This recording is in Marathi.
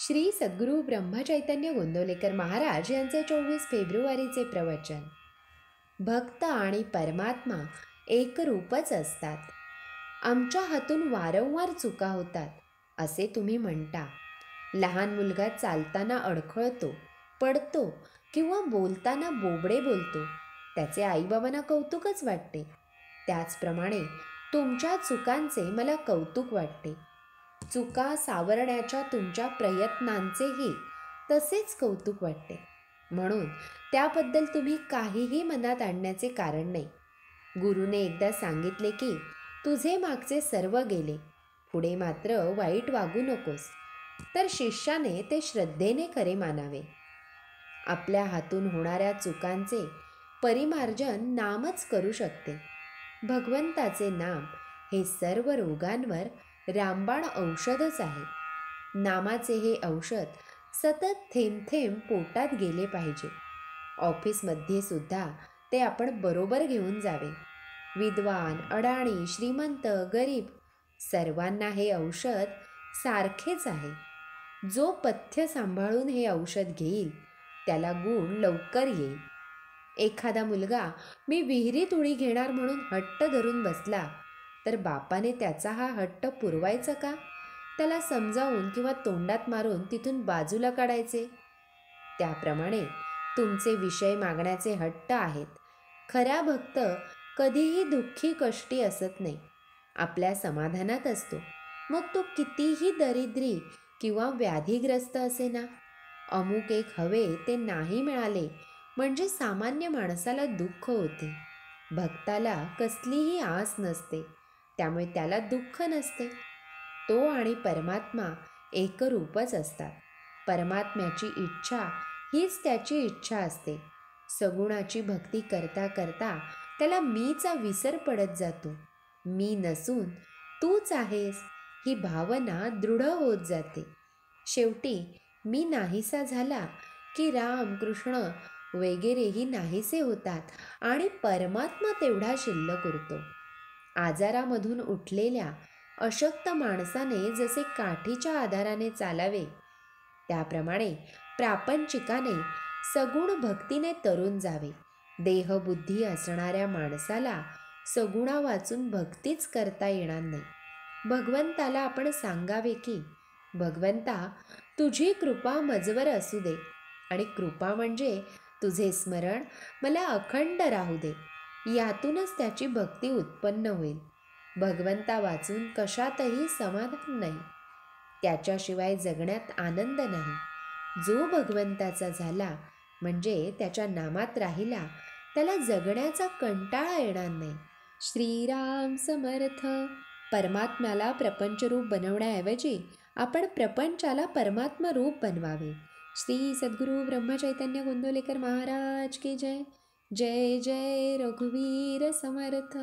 श्री सद्गुरू ब्रह्मचैतन्य गोंदवलेकर महाराज यांचे 24 फेब्रुवारीचे प्रवचन. भक्त आणि परमात्मा एकरूपच असतात. आमच्या हातून वारंवार चुका होतात असे तुम्ही म्हणता. लहान मुलगा चालताना अडखळतो, पडतो किंवा बोलताना बोबडे बोलतो. त्याचे आईबाबांना कौतुकच वाटते. त्याचप्रमाणे तुमच्या चुकांचे मला कौतुक वाटते. चुका सावरण्याच्या तुमच्या प्रयत्नांचेही तसेच कौतुक वाटते. म्हणून त्याबद्दल तुम्ही काहीही मनात आणण्याचे कारण नाही. गुरुने एकदा सांगितले की तुझे मागचे सर्व गेले, पुढे मात्र वाईट वागू नकोस. तर शिष्याने ते श्रद्धेने खरे मानावे. आपल्या हातून होणाऱ्या चुकांचे परिमार्जन नामच करू शकते. भगवंताचे नाम हे सर्व रोगांवर रामबाण औषधच आहे. नामाचे हे औषध सतत थेंब थेंब पोटात गेले पाहिजे. ऑफिसमध्ये सुद्धा ते आपण बरोबर घेऊन जावे. विद्वान, अडाणी, श्रीमंत, गरीब सर्वांना हे औषध सारखेच आहे. जो पथ्य सांभाळून हे औषध घेईल त्याला गुण लवकर येईल. एखादा मुलगा मी विहिरीत उडी घेणार म्हणून हट्ट धरून बसला तर बापाने त्याचा हा हट्ट पुरवायचा का? त्याला समजावून किंवा तोंडात मारून तिथून बाजूला काढायचे. त्याप्रमाणे तुमचे विषय मागण्याचे हट्ट आहेत. खरा भक्त कधीही दुःखी कष्टी असत नाही. आपल्या समाधानात असतो. मग तो कितीही दरिद्री किंवा व्याधीग्रस्त असेना. अमुक एक हवे ते नाही मिळाले म्हणजे सामान्य माणसाला दुःख होते. भक्ताला कसलीही आस नसते, त्यामुळे त्याला दुःख नसते. तो आणि परमात्मा एकरूपच असतात. परमात्म्याची इच्छा हीच त्याची इच्छा असते. सगुणाची भक्ती करता करता त्याला मीचा विसर पडत जातो. मी नसून तूच आहेस ही भावना दृढ होत जाते. शेवटी मी नाहीसा झाला की राम, कृष्ण वगैरेही नाहीसे होतात आणि परमात्मा तेवढा शिल्लक उरतो. आजारामधून उठलेल्या अशक्त माणसाने जसे काठीच्या आधाराने चालावे, त्याप्रमाणे प्रापंचिकाने सगुण भक्तीने तरून जावे. देहबुद्धी असणाऱ्या माणसाला सगुणा वाचून भक्तीच करता येणार नाही. भगवंताला आपण सांगावे की भगवंता, तुझी कृपा मजवर असू दे आणि कृपा म्हणजे तुझे स्मरण मला अखंड राहू दे. यातूनच त्याची भक्ती उत्पन्न होईल. भगवंता वाचून कशातही समाधान नाही. त्याच्याशिवाय जगण्यात आनंद नाही. जो भगवंताचा झाला म्हणजे त्याच्या नामात राहिला त्याला जगण्याचा कंटाळा येणार नाही. श्रीराम समर्थ. परमात्म्याला प्रपंचरूप बनवण्याऐवजी आपण प्रपंचाला परमात्मा रूप बनवावे. श्री सद्गुरू ब्रह्मचैतन्य गोंदवलेकर महाराज की जय. जय जय रघुवीर समर्थ.